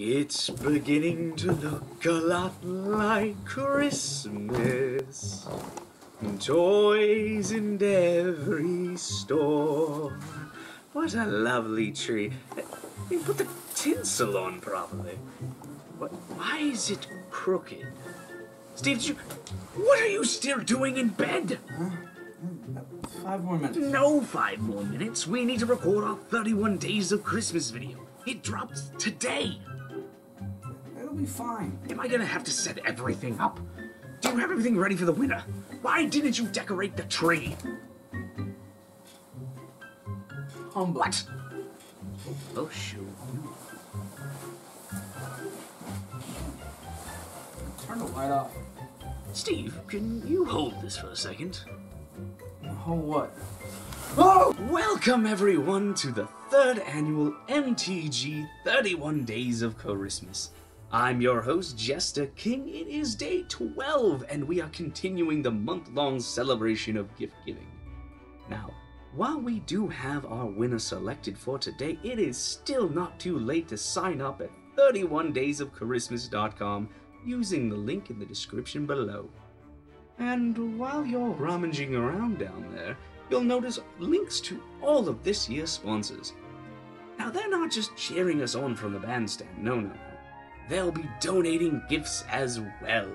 It's beginning to look a lot like Christmas. Toys in every store. What a lovely tree. They put the tinsel on properly. Why is it crooked? Steve, what are you still doing in bed? 5 more minutes. No 5 more minutes. We need to record our 31 Days of Christmas video. It drops today. It'll be fine. Am I gonna have to set everything up? Do you have everything ready for the winter? Why didn't you decorate the tree? What? Oh, shoot. Turn the light off. Steve, can you hold this for a second? Hold what? Oh! Welcome, everyone, to the 3rd annual MTG 31 Days of Christmas. I'm your host, Jester King. It is day 12, and we are continuing the month-long celebration of gift giving. Now, while we do have our winner selected for today, it is still not too late to sign up at 31daysofchristmas.com using the link in the description below. And while you're rummaging around down there, you'll notice links to all of this year's sponsors. Now, they're not just cheering us on from the bandstand, no. They'll be donating gifts as well.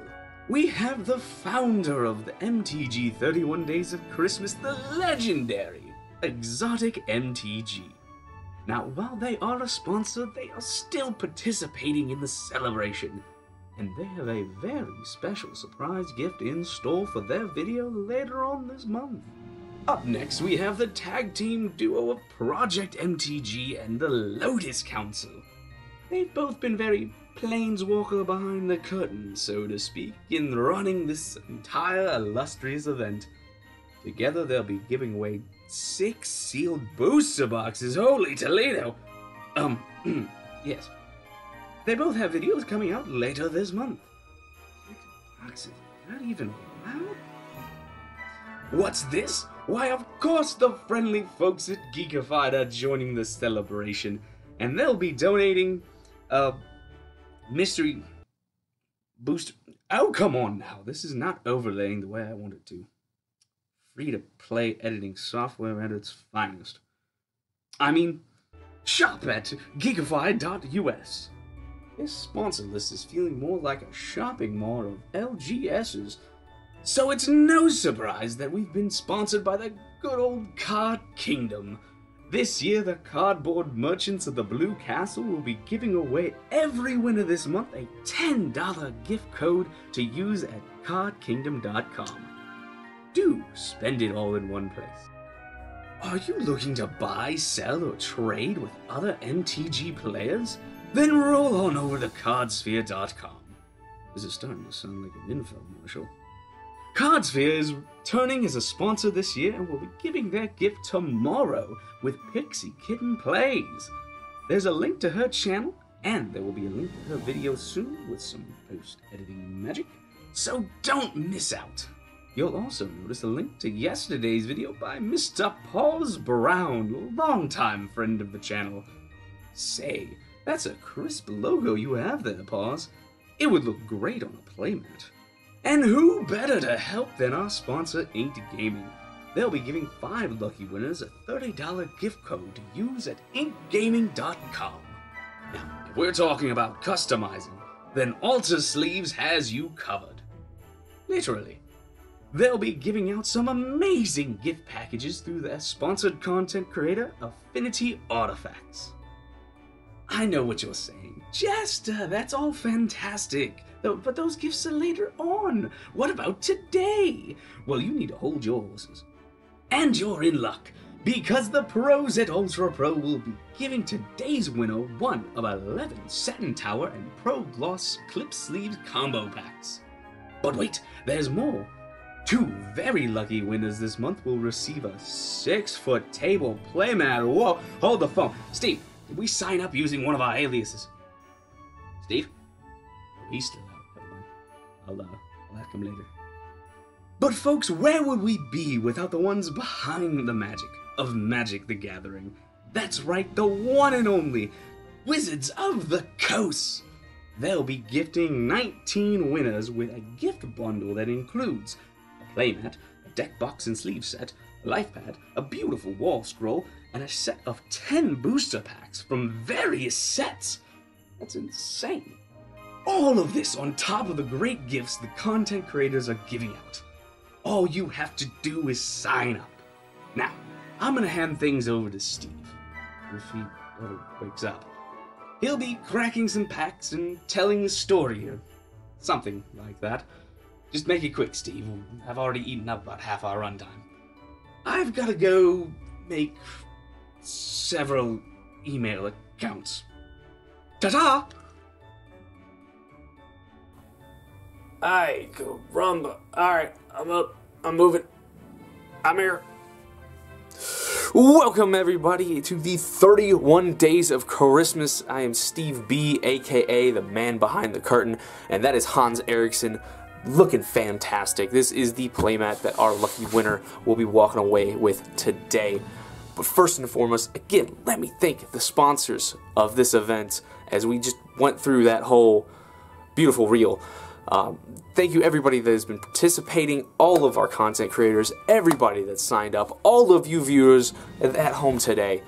We have the founder of the MTG 31 Days of Christmas, the legendary Exotic MTG. Now, while they are a sponsor, they are still participating in the celebration, and they have a very special surprise gift in store for their video later on this month. Up next, we have the tag team duo of Project MTG and the Lotus Council. They've both been very planeswalker behind the curtain, so to speak, in running this entire illustrious event. Together, they'll be giving away 6 sealed booster boxes. Holy Toledo! Yes. They both have videos coming out later this month. 6 boxes? Not even allowed? What's this? Why, of course the friendly folks at Geekified are joining the celebration, and they'll be donating mystery booster. Oh, come on now. This is not overlaying the way I want it to. Free-to-play editing software at its finest. I mean, shop at geekified.us. This sponsor list is feeling more like a shopping mall of LGSs. So it's no surprise that we've been sponsored by the good old Card Kingdom. This year, the cardboard merchants of the Blue Castle will be giving away every winner this month a $10 gift code to use at cardkingdom.com. Do spend it all in one place. Are you looking to buy, sell, or trade with other MTG players? Then roll on over to cardsphere.com. This is starting to sound like an infomercial. Cardsphere is returning as a sponsor this year and will be giving their gift tomorrow with Pixie Kitten Plays. There's a link to her channel, and there will be a link to her video soon with some post-editing magic, so don't miss out. You'll also notice a link to yesterday's video by Mr. Paws Brown, longtime friend of the channel. Say, that's a crisp logo you have there, Paws. It would look great on a playmat. And who better to help than our sponsor, Inked Gaming? They'll be giving 5 lucky winners a $30 gift code to use at inkgaming.com. Now, if we're talking about customizing, then Alter Sleeves has you covered. Literally. They'll be giving out some amazing gift packages through their sponsored content creator, Affinity Artifacts. I know what you're saying. Jester, that's all fantastic. But those gifts are later on. What about today? Well, you need to hold your horses. And you're in luck, because the pros at Ultra Pro will be giving today's winner one of 11 Satin Tower and Pro Gloss Clip Sleeve combo packs. But wait, there's more. 2 very lucky winners this month will receive a 6-foot table playmat. Whoa, hold the phone. Steve, did we sign up using one of our aliases? Steve? Oh, he's still out. Never mind. I'll ask him later. But folks, where would we be without the ones behind the magic of Magic the Gathering? That's right, the one and only Wizards of the Coast. They'll be gifting 19 winners with a gift bundle that includes a playmat, a deck box and sleeve set, a life pad, a beautiful wall scroll, and a set of 10 booster packs from various sets. That's insane. All of this on top of the great gifts the content creators are giving out. All you have to do is sign up. Now, I'm gonna hand things over to Steve, if he ever wakes up. He'll be cracking some packs and telling the story, or something like that. Just make it quick, Steve. I've already eaten up about half our runtime. I've gotta go make several email accounts. Ta-ta! Ay, caramba. Alright, I'm up. I'm moving. I'm here. Welcome, everybody, to the 31 Days of Christmas. I am Steve B, aka the man behind the curtain, and that is Hans Eriksson, looking fantastic. This is the playmat that our lucky winner will be walking away with today. But first and foremost, again, let me thank the sponsors of this event as we just went through that whole beautiful reel. Thank you everybody that has been participating, all of our content creators, everybody that signed up, all of you viewers at home today.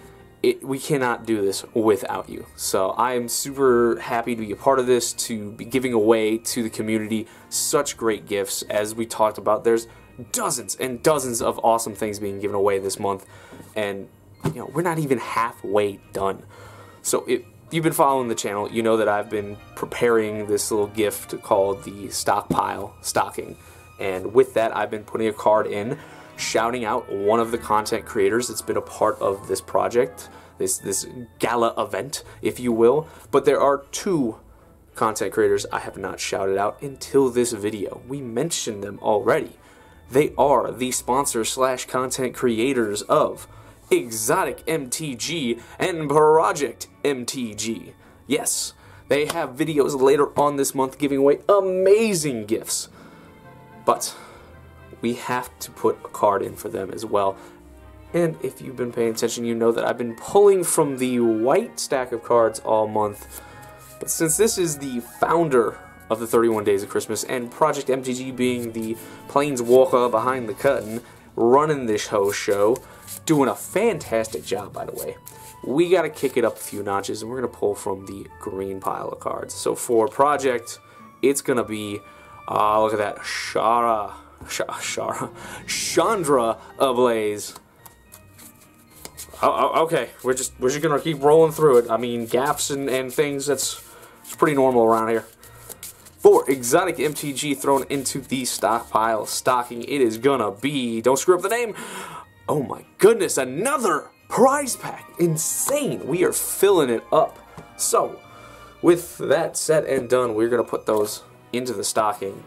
We cannot do this without you. So I am super happy to be a part of this, to be giving away to the community such great gifts. As we talked about, there's dozens and dozens of awesome things being given away this month, and you know, we're not even halfway done. So if you've been following the channel, you know that I've been preparing this little gift called the stockpile stocking, and with that I've been putting a card in shouting out one of the content creators that's been a part of this project, this gala event, if you will. But there are two content creators I have not shouted out until this video. We mentioned them already. They are the sponsors / content creators of Exotic MTG and Project MTG. Yes, they have videos later on this month giving away amazing gifts. But we have to put a card in for them as well. And if you've been paying attention, you know that I've been pulling from the white stack of cards all month. But since this is the founder of the 31 Days of Christmas, and Project MTG being the planeswalker behind the curtain, running this whole show, doing a fantastic job, by the way, we gotta kick it up a few notches, and we're gonna pull from the green pile of cards. So for Project, it's gonna be, look at that, Chandra Ablaze. Okay, we're just gonna keep rolling through it. I mean, gaps and things, it's pretty normal around here. For Exotic MTG thrown into the stockpile stocking, it is gonna be, don't screw up the name, oh my goodness, another prize pack. Insane. We are filling it up. So, with that said and done, we're gonna put those into the stocking,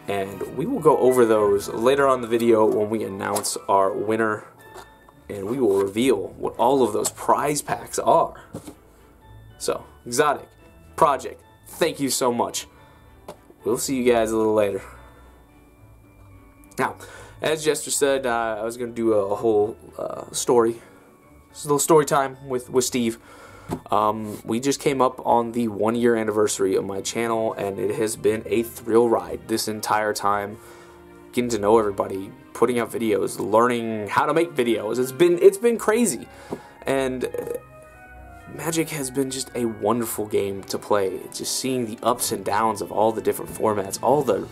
and we will go over those later on in the video when we announce our winner, and we will reveal what all of those prize packs are. So, Exotic, Project, thank you so much. We'll see you guys a little later. Now, as Jester said, I was going to do a whole story. It's a little story time with Steve. We just came up on the 1-year anniversary of my channel, and it has been a thrill ride this entire time. Getting to know everybody, putting out videos, learning how to make videos. It's been crazy, and Magic has been just a wonderful game to play. Just seeing the ups and downs of all the different formats, all the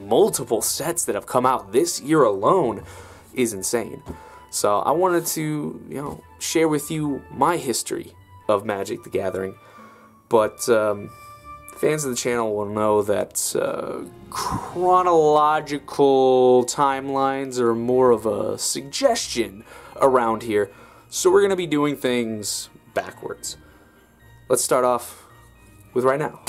multiple sets that have come out this year alone is insane. So I wanted to, you know, share with you my history of Magic the Gathering. But fans of the channel will know that chronological timelines are more of a suggestion around here. So we're going to be doing things backwards. Let's start off with right now.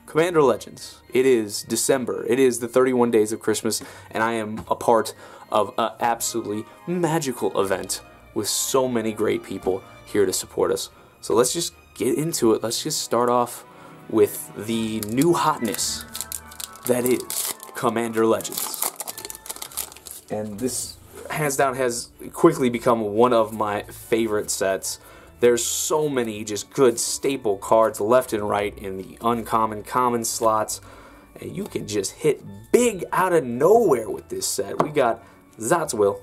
Commander Legends. It is December. It is the 31 Days of Christmas, and I am a part of an absolutely magical event with so many great people here to support us. So let's just get into it. Let's just start off with the new hotness that is Commander Legends. And this, hands down, has quickly become one of my favorite sets. There's so many just good staple cards left and right in the uncommon, common slots, and you can just hit big out of nowhere with this set. We got Zatzwill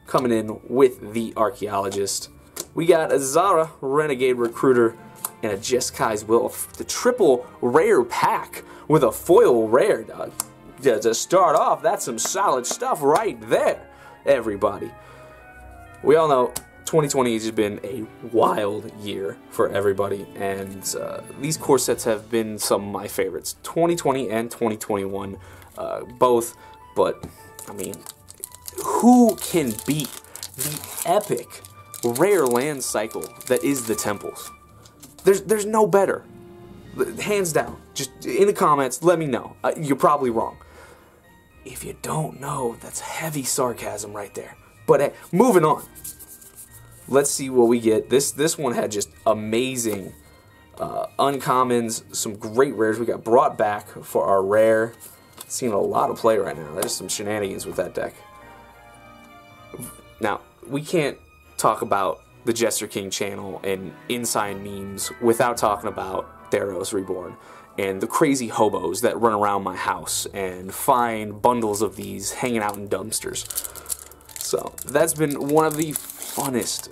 coming in with the Archaeologist. We got a Zara, Renegade Recruiter, and a Jeskai's Will. The triple rare pack with a foil rare. To start off, that's some solid stuff right there, everybody. We all know 2020 has just been a wild year for everybody, and these core sets have been some of my favorites. 2020 and 2021, both, but, I mean, who can beat the epic rare land cycle that is the Temples? There's no better. Hands down. Just in the comments, let me know. You're probably wrong. If you don't know, that's heavy sarcasm right there. But moving on. Let's see what we get. This one had just amazing uncommons, some great rares. We got brought back for our rare. Seeing a lot of play right now. There's some shenanigans with that deck. Now, we can't talk about the Jester King channel and Inside memes without talking about Theros Reborn and the crazy hobos that run around my house and find bundles of these hanging out in dumpsters. So that's been one of the funnest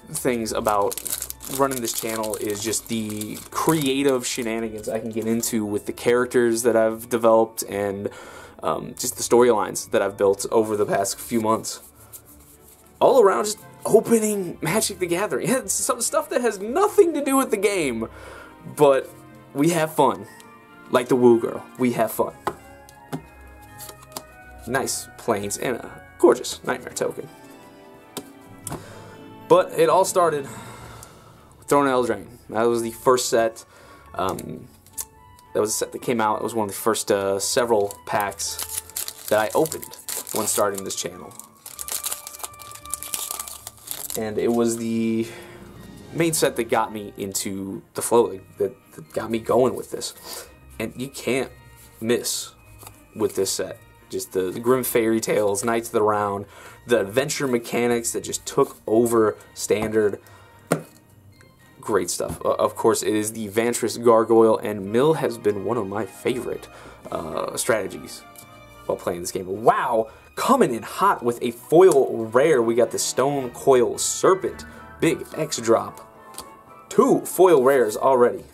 things about running this channel, is just the creative shenanigans I can get into with the characters that I've developed and just the storylines that I've built over the past few months. All around, just opening Magic the Gathering. It's some stuff that has nothing to do with the game, but we have fun. Like the Woo Girl, we have fun. Nice planes and a gorgeous Nightmare token. But it all started with Throne of Eldraine. That was the first set. That was a set that came out. It was one of the first several packs that I opened when starting this channel. And it was the main set that got me into the flow, that got me going with this. And you can't miss with this set. Just the Grim Fairy Tales, Knights of the Round, the adventure mechanics that just took over Standard. Great stuff. Of course, it is the Vantress Gargoyle, and Mill has been one of my favorite strategies while playing this game. Wow! Coming in hot with a foil rare, we got the Stone Coil Serpent. Big X drop. 2 foil rares already.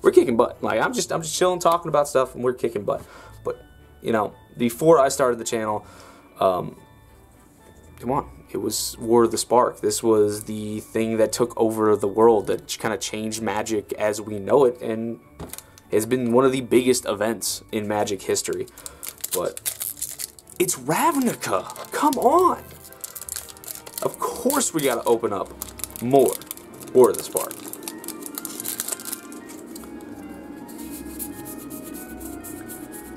We're kicking butt. Like, I'm just chilling, talking about stuff, and we're kicking butt. But, you know, before I started the channel, come on, it was War of the Spark. This was the thing that took over the world, that kind of changed Magic as we know it, and has been one of the biggest events in Magic history. But it's Ravnica. Come on. Of course we gotta open up more War of the Spark.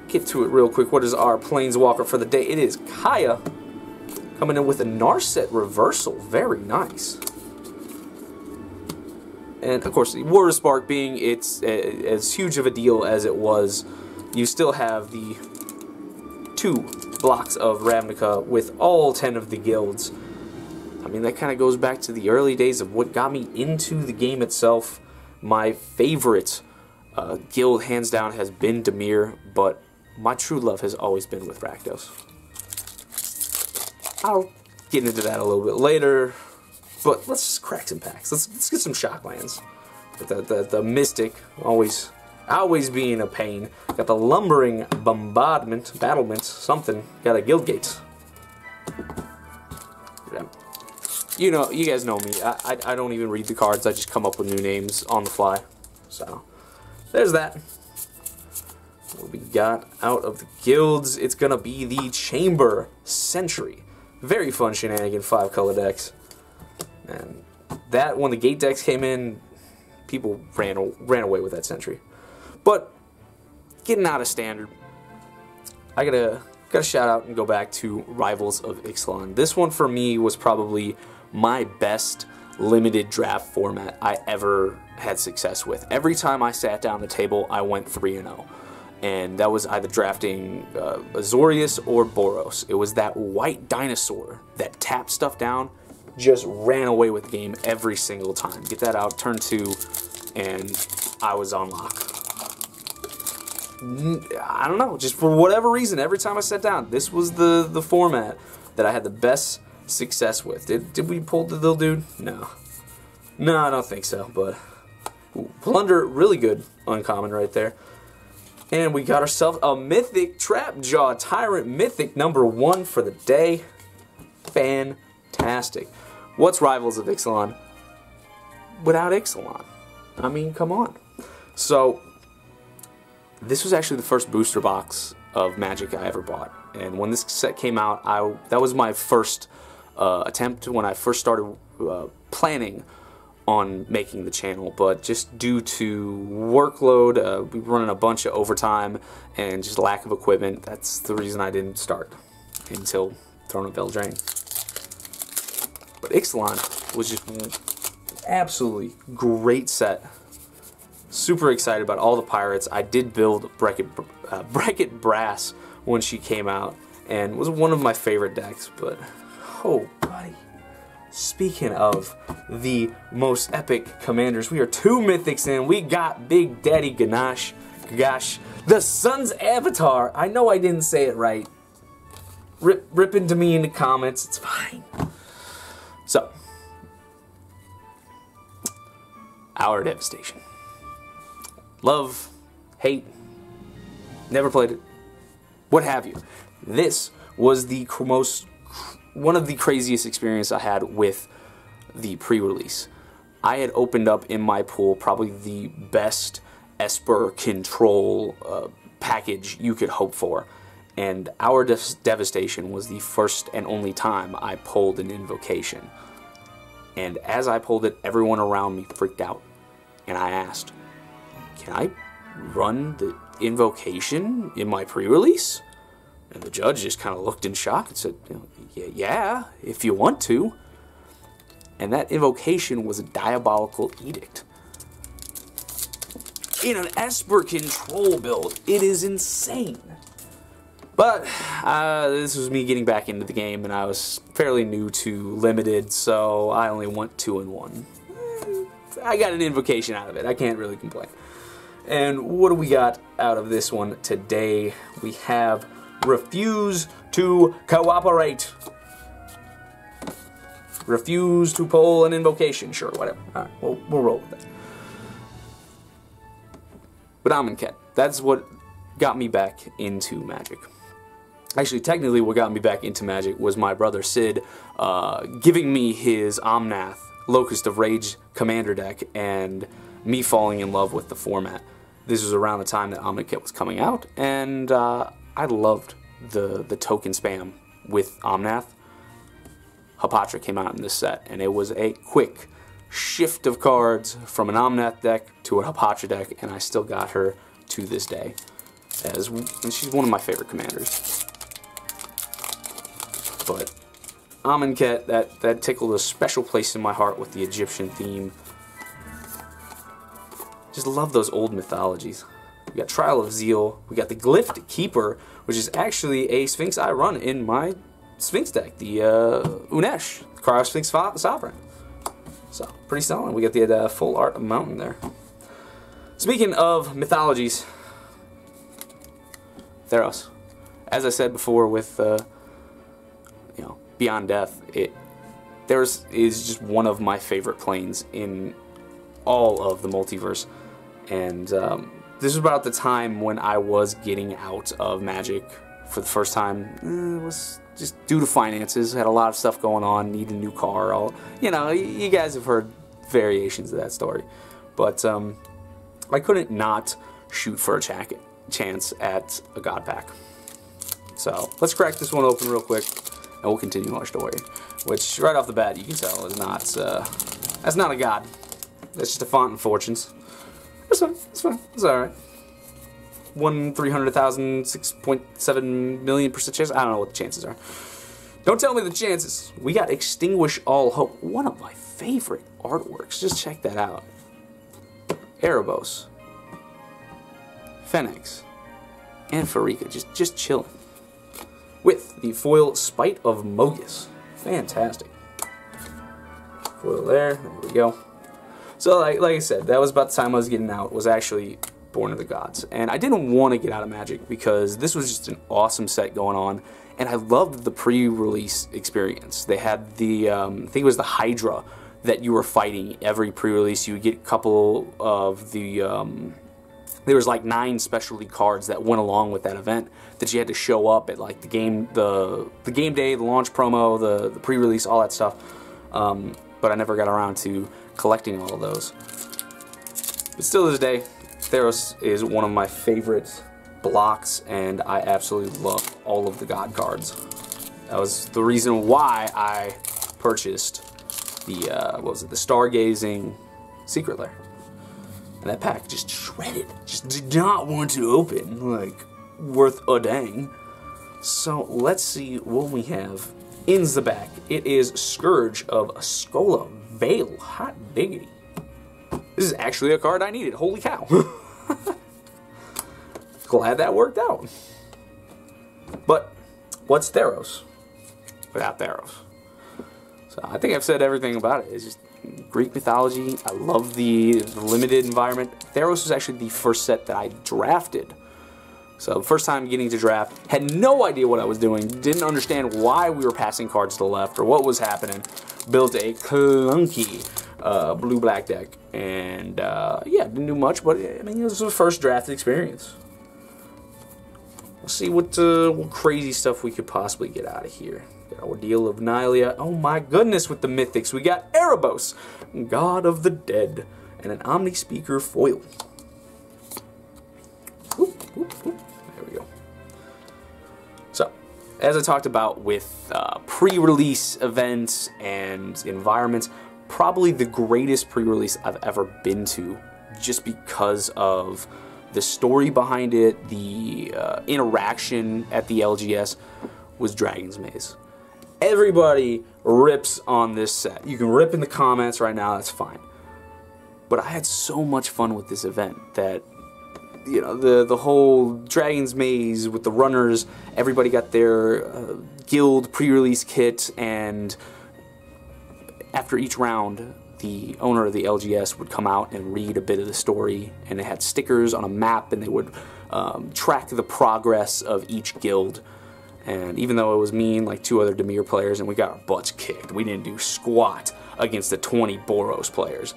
Get to it real quick. What is our Planeswalker for the day? It is Kaya, coming in with a Narset reversal. Very nice. And of course, the War of the Spark being it's as huge of a deal as it was, you still have the 2 blocks of Ravnica with all 10 of the guilds. I mean, that kind of goes back to the early days of what got me into the game itself. My favorite guild, hands down, has been Dimir, but my true love has always been with Rakdos. I'll get into that a little bit later, but let's just crack some packs. Let's get some Shocklands. The Mystic, always being a pain. Got the Lumbering Battlement, something. Got a Guildgate. Yeah. You know, you guys know me. I don't even read the cards. I just come up with new names on the fly. So, there's that. What we got out of the guilds, it's gonna be the Chamber Sentry. Very fun shenanigan, 5-color decks. And that, when the gate decks came in, people ran away with that Sentry. But getting out of Standard, I gotta shout out and go back to Rivals of Ixalan. This one for me was probably my best limited draft format I ever had success with. Every time I sat down the table, I went 3-0. And that was either drafting Azorius or Boros. It was that white dinosaur that tapped stuff down. just ran away with the game every single time. Get that out, turn 2, and I was on lock. I don't know, just for whatever reason, every time I sat down, this was the format that I had the best success with. Did we pull the little dude? No. No, I don't think so, but ooh, Plunder, really good uncommon right there. And we got ourselves a Mythic Trapjaw Tyrant Mythic #1 for the day. Fantastic. What's Rivals of Ixalan without Ixalan? I mean, come on. So, this was actually the first booster box of Magic I ever bought. And when this set came out, that was my first attempt when I first started planning on making the channel, but just due to workload, we were running a bunch of overtime and just lack of equipment. That's the reason I didn't start until Throne of Eldraine. But Ixalan was just an absolutely great set. Super excited about all the pirates. I did build Bracket Brass when she came out, and was one of my favorite decks. But oh, buddy. Speaking of the most epic commanders, we are 2 mythics in. We got Big Daddy Ganesh, the Sun's Avatar. I know I didn't say it right. Rip into me in the comments. It's fine. So, Our Devastation. Love, hate, never played it. What have you? This was the one of the craziest experiences I had with the pre-release. I had opened up in my pool probably the best Esper control package you could hope for, and Our Devastation was the first and only time I pulled an invocation. And as I pulled it, everyone around me freaked out, and I asked, can I run the invocation in my pre-release? And the judge just kind of looked in shock and said, yeah, if you want to. And that invocation was a Diabolical Edict. In an Esper control build. It is insane. But this was me getting back into the game, and I was fairly new to Limited, so I only went 2-1. I got an invocation out of it. I can't really complain. And what do we got out of this one today? We have Refuse to Cooperate. Refuse to pull an invocation. Sure, whatever. Alright, we'll roll with that. But Amonkhet, that's what got me back into Magic. Actually, technically what got me back into Magic was my brother Sid giving me his Omnath Locust of Rage commander deck and me falling in love with the format. This was around the time that Amonkhet was coming out, and I loved the token spam with Omnath. Hapatra came out in this set, and it was a quick shift of cards from an Omnath deck to a Hapatra deck, and I still got her to this day. And she's one of my favorite commanders. But Amonkhet, that tickled a special place in my heart with the Egyptian theme. Just love those old mythologies. We got Trial of Zeal. We got the Glyphed Keeper, which is actually a Sphinx I run in my Sphinx deck, the Unesh, Cryo Sphinx Sovereign. So, pretty solid. We got the full art mountain there. Speaking of mythologies, Theros. As I said before with, Beyond Death, Theros is just one of my favorite planes in all of the multiverse. And this was about the time when I was getting out of Magic for the first time. It was just due to finances. Had a lot of stuff going on. Needed a new car. You guys have heard variations of that story. But I couldn't not shoot for a chance at a God Pack. So let's crack this one open real quick, and we'll continue our story. Which, right off the bat, you can tell is not. That's not a god. That's just a font and fortunes. It's fine. It's fine. It's all right. 1/300,000, 6.7 million% chance. I don't know what the chances are. Don't tell me the chances. We got Extinguish All Hope. One of my favorite artworks. Just check that out. Erebos, Fenix, and Farika just chilling. With the foil Spite of Mogus. Fantastic. Foil there. There we go. So like I said, that was about the time I was getting out. Was actually Born of the Gods, and I didn't want to get out of Magic because this was just an awesome set going on, and I loved the pre-release experience. They had the I think it was the Hydra that you were fighting every pre-release. You would get a couple of the there was like 9 specialty cards that went along with that event that you had to show up at, like the game day, the launch promo, the pre-release, all that stuff. But I never got around to collecting all of those. But still, to this day, Theros is one of my favorite blocks, and I absolutely love all of the God cards. That was the reason why I purchased the what was it, the Stargazing Secret Lair. And that pack just shredded. Just did not want to open. Like, worth a dang. So, let's see what we have in the back. It is Scourge of Skola Vale. Hot diggity. This is actually a card I needed. Holy cow. Glad that worked out. But, what's Theros without Theros? So, I think I've said everything about it. It's just Greek mythology. I love the limited environment. Theros was actually the first set that I drafted. So first time getting to draft, had no idea what I was doing, didn't understand why we were passing cards to the left or what was happening. Built a clunky blue-black deck, and yeah, didn't do much, but I mean, it was the first draft experience. We'll see what crazy stuff we could possibly get out of here. Got Ordeal of Nylea. Oh my goodness, with the mythics. We got Erebos, God of the Dead, and an Omni Speaker foil. Whoop, whoop, whoop. There we go. So, as I talked about with pre-release events and environments, probably the greatest pre-release I've ever been to, just because of the story behind it, the interaction at the LGS, was Dragon's Maze. Everybody rips on this set. You can rip in the comments right now, that's fine. But I had so much fun with this event that, you know, the whole Dragon's Maze with the runners, everybody got their guild pre-release kit, and after each round, the owner of the LGS would come out and read a bit of the story, and it had stickers on a map, and they would track the progress of each guild. And even though it was me and like 2 other Dimir players, and we got our butts kicked, we didn't do squat against the 20 Boros players.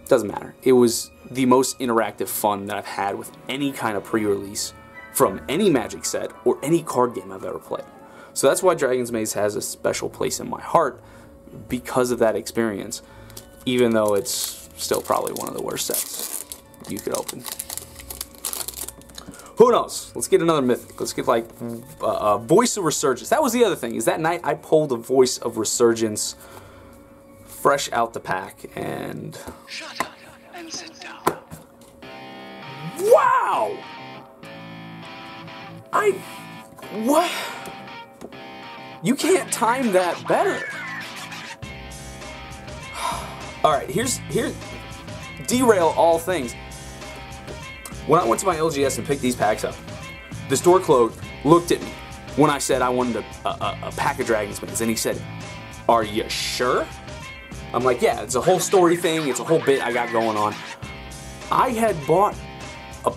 Doesn't matter. It was the most interactive fun that I've had with any kind of pre-release from any Magic set or any card game I've ever played. So that's why Dragon's Maze has a special place in my heart, because of that experience, even though it's still probably one of the worst sets you could open. Who knows? Let's get another mythic. Let's get like Voice of Resurgence. That was the other thing, is that night I pulled a Voice of Resurgence fresh out the pack, and Shut up and sit down. wow! What? You can't time that better. Alright, here's derail all things. When I went to my LGS and picked these packs up, the store clerk looked at me when I said I wanted a pack of Dragon's Maze, and he said, "Are you sure?" I'm like, yeah, it's a whole story thing, it's a whole bit I got going on. I had bought a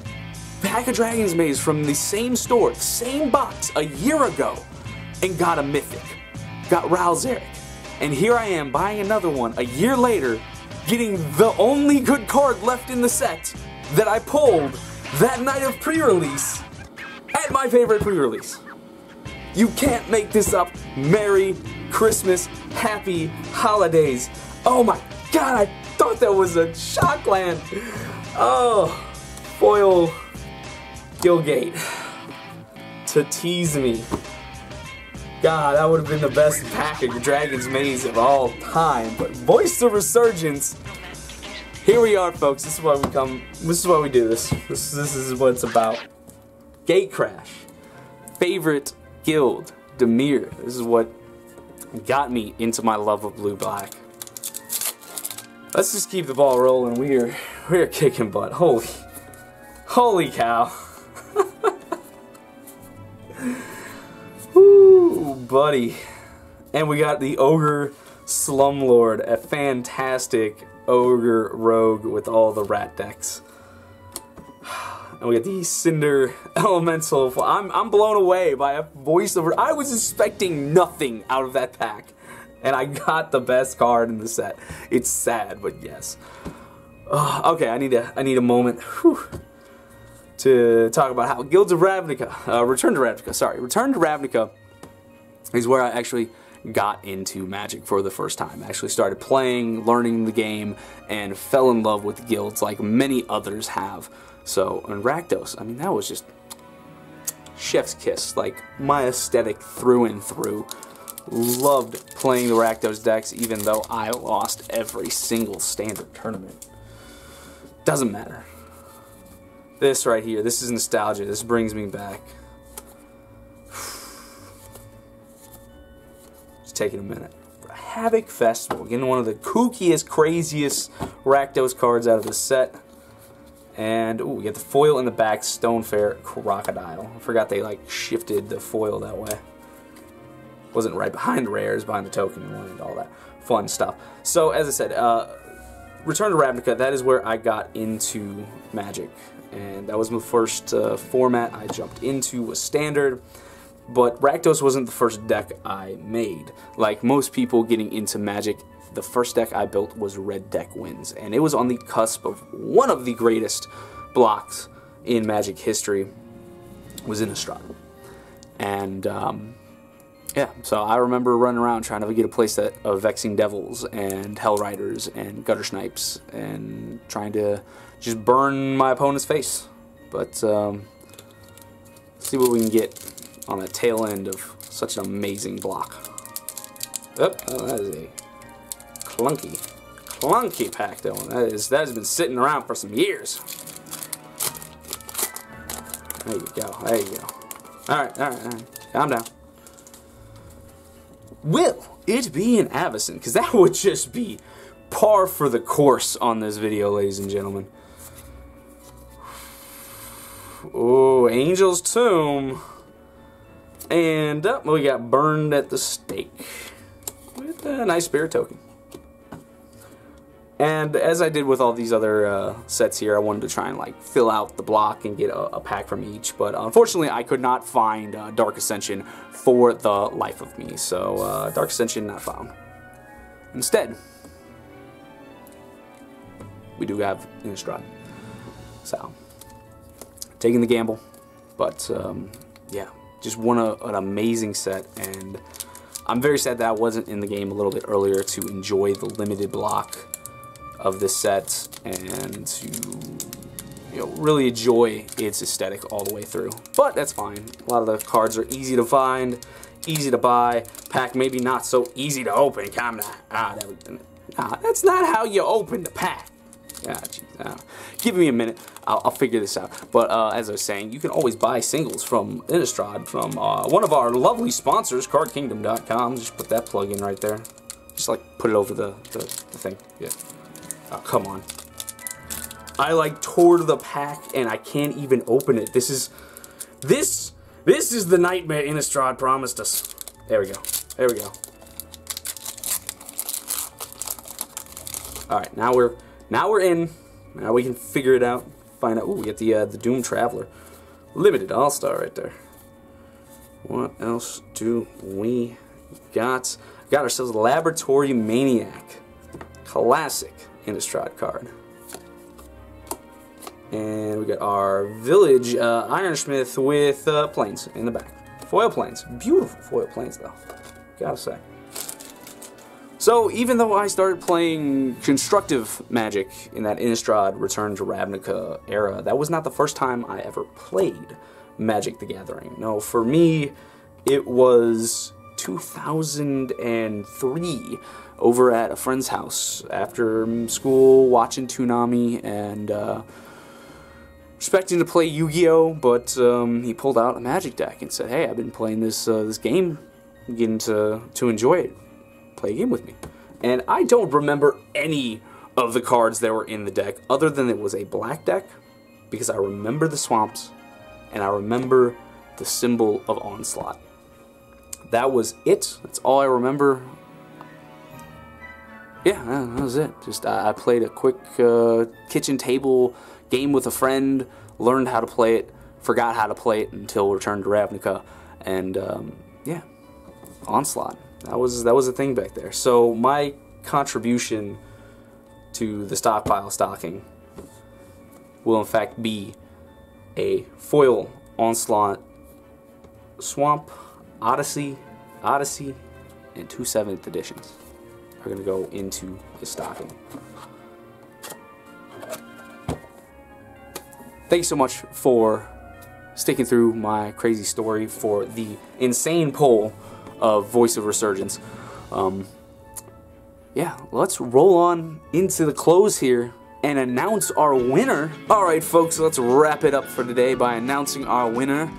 pack of Dragon's Maze from the same store, same box, a year ago, and got a mythic. Got Ralzeric. And here I am buying another one a year later, getting the only good card left in the set that I pulled that night of pre-release at my favorite pre-release. You can't make this up. Merry Christmas, happy holidays. Oh my god, I thought that was a Shockland. Oh, foil Gilgate to tease me. God, that would have been the best pack of Dragon's Maze of all time. But Voice of Resurgence, here we are, folks. This is why we come. This is why we do this. This is what it's about. Gatecrash, favorite guild, Dimir. This is what got me into my love of blue-black. Let's just keep the ball rolling. We're kicking butt. Holy cow. Ooh, buddy. And we got the Ogre Slumlord, a fantastic ogre rogue with all the rat decks. And we got the Cinder Elemental. I'm blown away by a voiceover. I was expecting nothing out of that pack, and I got the best card in the set. It's sad, but yes. Okay, I need a moment to talk about how Guilds of Ravnica, Return to Ravnica is where I actually got into Magic for the first time. I actually started playing, learning the game, and fell in love with the guilds like many others have. So, and Rakdos, I mean, that was just chef's kiss, like my aesthetic through and through. Loved playing the Rakdos decks, even though I lost every single standard tournament. Doesn't matter. This right here, this is nostalgia. This brings me back. Just taking a minute. Havoc Festival, getting one of the kookiest, craziest Rakdos cards out of the set. And, ooh, we get the foil in the back, Stonefair Crocodile. I forgot they, like, shifted the foil that way. Wasn't right behind the rares, behind the token, and all that fun stuff. So, as I said, Return to Ravnica, that is where I got into Magic. And that was my first format I jumped into, was Standard. But Rakdos wasn't the first deck I made. Like most people getting into Magic, the first deck I built was Red Deck Wins, and it was on the cusp of one of the greatest blocks in Magic history, was Innistrad. And yeah, so I remember running around trying to get a playset of Vexing Devils and Hell Riders and Gutter Snipes and trying to just burn my opponent's face. But let's see what we can get on the tail end of such an amazing block. Oh, that is a clunky pack, though. That has been sitting around for some years. There you go. There you go. All right. Calm down. Will it be an Avacyn? Because that would just be par for the course on this video, ladies and gentlemen. Oh, Angel's Tomb. And we got Burned at the Stake with a nice spirit token. And as I did with all these other sets here, I wanted to try and like fill out the block and get a pack from each. But unfortunately, I could not find Dark Ascension for the life of me. So Dark Ascension not found. Instead, we do have Innistrad. So, taking the gamble. But yeah, just an amazing set. And I'm very sad that I wasn't in the game a little bit earlier to enjoy the limited block of this set and to really enjoy its aesthetic all the way through. But that's fine. A lot of the cards are easy to find, easy to buy. Pack maybe not so easy to open. That's not how you open the pack. Give me a minute. I'll figure this out. But as I was saying, you can always buy singles from Innistrad from one of our lovely sponsors, CardKingdom.com. Just put that plug in right there. Just like put it over the thing. Yeah. Oh, come on. I like tore the pack and I can't even open it. This is the nightmare Innistrad promised us. There we go. There we go. Alright, now we're in. Now we can figure it out. Find out. Ooh, we get the Doom Traveler. Limited All-Star right there. What else do we got? Got ourselves a Laboratory Maniac. Classic Innistrad card. And we got our Village Ironsmith with planes in the back. Foil planes. Beautiful foil planes, though. Gotta say. So, even though I started playing constructive Magic in that Innistrad Return to Ravnica era, that was not the first time I ever played Magic the Gathering. No, for me, it was 2003 over at a friend's house after school, watching Toonami, and expecting to play Yu-Gi-Oh, but he pulled out a Magic deck and said, "Hey, I've been playing this game, I'm getting to enjoy it. Play a game with me." And I don't remember any of the cards that were in the deck, other than it was a black deck, because I remember the swamps, and I remember the symbol of Onslaught. That was it. That's all I remember. yeah, that was it. Just I played a quick kitchen table game with a friend, learned how to play it, forgot how to play it until Return to Ravnica, and yeah, Onslaught. That was a thing back there. So my contribution to the stockpile stocking will in fact be a foil Onslaught Swamp Odyssey, and 2 7th editions are going to go into the stocking. Thank you so much for sticking through my crazy story for the insane poll of Voice of Resurgence. Yeah, let's roll on into the close here and announce our winner. Alright folks, let's wrap it up for today by announcing our winner,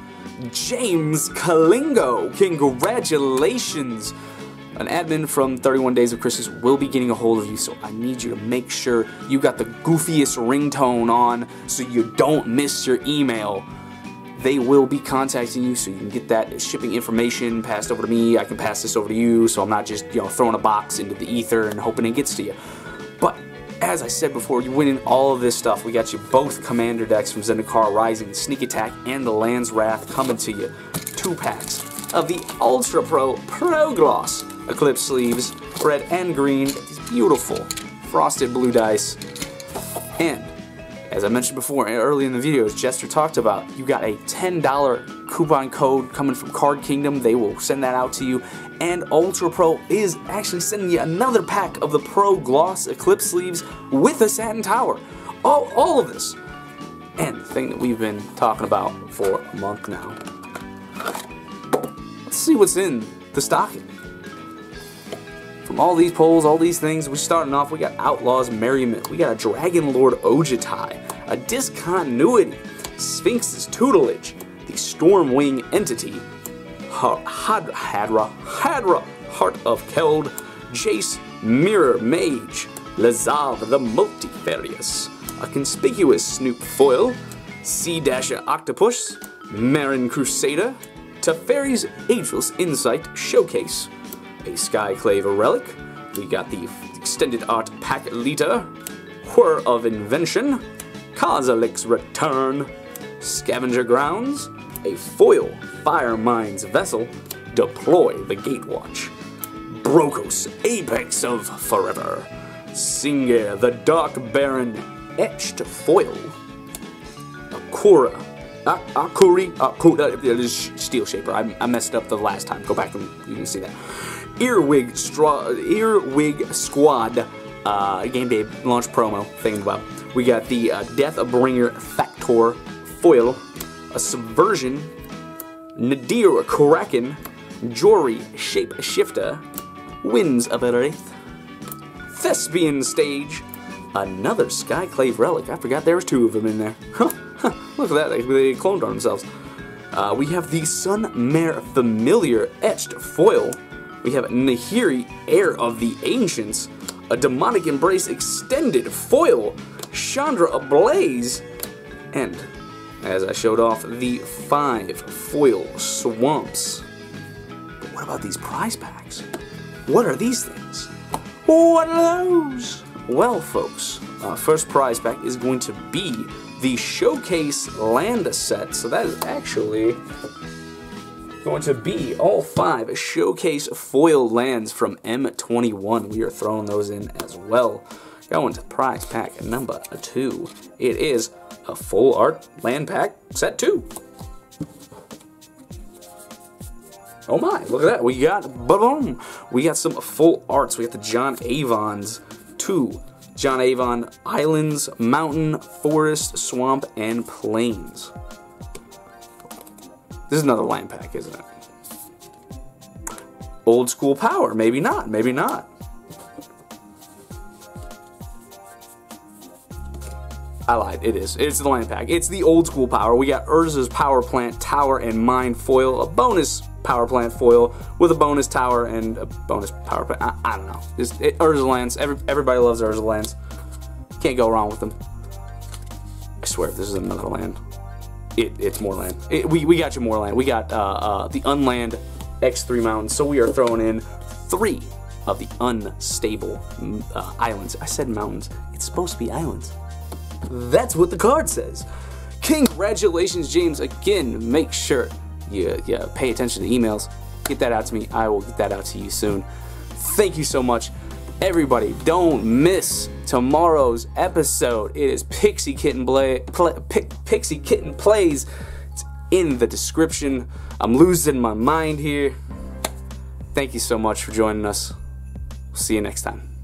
James Kalingo. Congratulations! An admin from 31 Days of Christmas will be getting a hold of you, so I need you to make sure you got the goofiest ringtone on so you don't miss your email. They will be contacting you, so you can get that shipping information passed over to me. I can pass this over to you, so I'm not just, you know, throwing a box into the ether and hoping it gets to you. But as I said before, you're winning all of this stuff. We got you both Commander decks from Zendikar Rising, Sneak Attack, and the Land's Wrath coming to you. 2 packs of the Ultra Pro Gloss Eclipse sleeves, red and green. These beautiful frosted blue dice. And as I mentioned before, early in the video, as Jester talked about, you got a $10 coupon code coming from Card Kingdom. They will send that out to you. And Ultra Pro is actually sending you another pack of the Pro Gloss Eclipse sleeves with a Satin Tower. All of this. And the thing that we've been talking about for a month now. Let's see what's in the stocking. From all these polls, all these things, we're starting off, we got Outlaws Merriment, we got a Dragon Lord Ojutai, a Discontinuity, Sphinx's Tutelage, the Stormwing Entity, Hadra, Heart of Keld, Jace Mirror Mage, Lazav the Multifarious, a Conspicuous Snoop Foil, Sea Dasher Octopus, Marin Crusader, Teferi's Ageless Insight Showcase, a Skyclave Relic, we got the Extended Art Pack Lita, Whir of Invention, Kozilek's Return, Scavenger Grounds, a foil Fire Mines Vessel, Deploy the Gatewatch, Brokos Apex of Forever, Singer the Dark Baron Etched Foil, Akura, Steel Shaper. I messed up the last time. Go back and you can see that. Earwig Squad game day launch promo thingamabob. We got the Deathbringer Factor foil, a Subversion, Nadir Kraken, Jory Shapeshifter, Winds of Wraith, Thespian Stage, another Skyclave Relic. I forgot there was 2 of them in there. Look at that, they cloned on themselves. We have the Sunmare Familiar Etched Foil. We have Nahiri, Heir of the Ancients, a Demonic Embrace Extended Foil, Chandra Ablaze, and, as I showed off, the 5 foil Swamps. But what about these prize packs? What are these things? What are those? Well, folks, first prize pack is going to be the Showcase Land set. So that is actually going to be all 5 Showcase foil lands from M21. We are throwing those in as well. Going to prize pack number 2. It is a full art land pack set 2. Oh my, look at that. We got, boom, we got some full arts. We got the John Avon's 2. John Avon Islands, Mountain, Forest, Swamp, and Plains. This is another land pack, isn't it? Old School Power. Maybe not. Maybe not. I lied. It is. It's the land pack. It's the Old School Power. We got Urza's Power Plant, Tower, and Mine foil. A bonus Power Plant foil with a bonus Tower and a bonus Power Plant. I don't know. Urza lands. Everybody loves Urza lands. Can't go wrong with them. I swear, if this is another land, it's more land. We got you more land. We got the Unland X3 Mountains. So we are throwing in 3 of the unstable islands. I said mountains. It's supposed to be islands. That's what the card says. Congratulations, James. Again, make sure you pay attention to emails. Get that out to me. I will get that out to you soon. Thank you so much. Everybody, don't miss tomorrow's episode. It is Pixie Kitten Pixie Kitten Plays. It's in the description. I'm losing my mind here. Thank you so much for joining us. See you next time.